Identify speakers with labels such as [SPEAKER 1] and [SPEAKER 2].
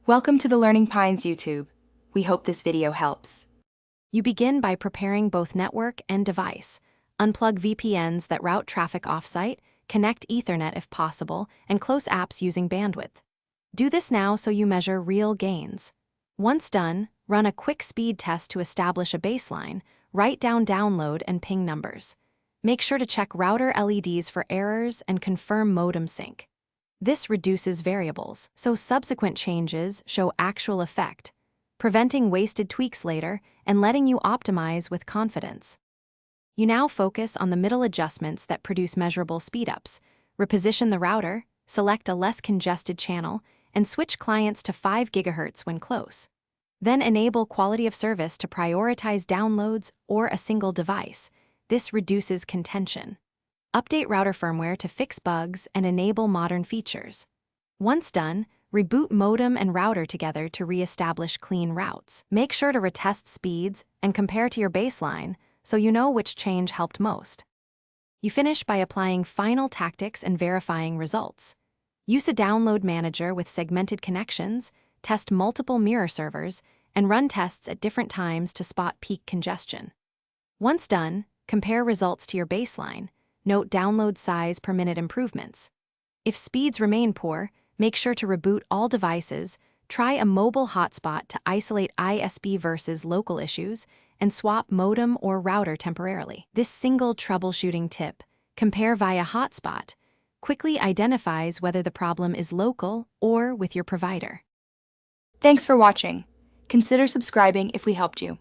[SPEAKER 1] Welcome to the Learning Pines YouTube. We hope this video helps.
[SPEAKER 2] You begin by preparing both network and device. Unplug VPNs that route traffic offsite, connect Ethernet if possible, and close apps using bandwidth. Do this now so you measure real gains. Once done, run a quick speed test to establish a baseline, write down download and ping numbers. Make sure to check router LEDs for errors and confirm modem sync. This reduces variables, so subsequent changes show actual effect, preventing wasted tweaks later and letting you optimize with confidence. You now focus on the middle adjustments that produce measurable speedups. Reposition the router, select a less congested channel, and switch clients to 5 GHz when close. Then enable quality of service to prioritize downloads or a single device. This reduces contention. Update router firmware to fix bugs and enable modern features. Once done, reboot modem and router together to re-establish clean routes. Make sure to retest speeds and compare to your baseline so you know which change helped most. You finish by applying final tactics and verifying results. Use a download manager with segmented connections, test multiple mirror servers, and run tests at different times to spot peak congestion. Once done, compare results to your baseline. Note download size per minute improvements. If speeds remain poor, make sure to reboot all devices, try a mobile hotspot to isolate ISP versus local issues, and swap modem or router temporarily. This single troubleshooting tip, compare via hotspot, quickly identifies whether the problem is local or with your provider.
[SPEAKER 1] Thanks for watching. Consider subscribing if we helped you.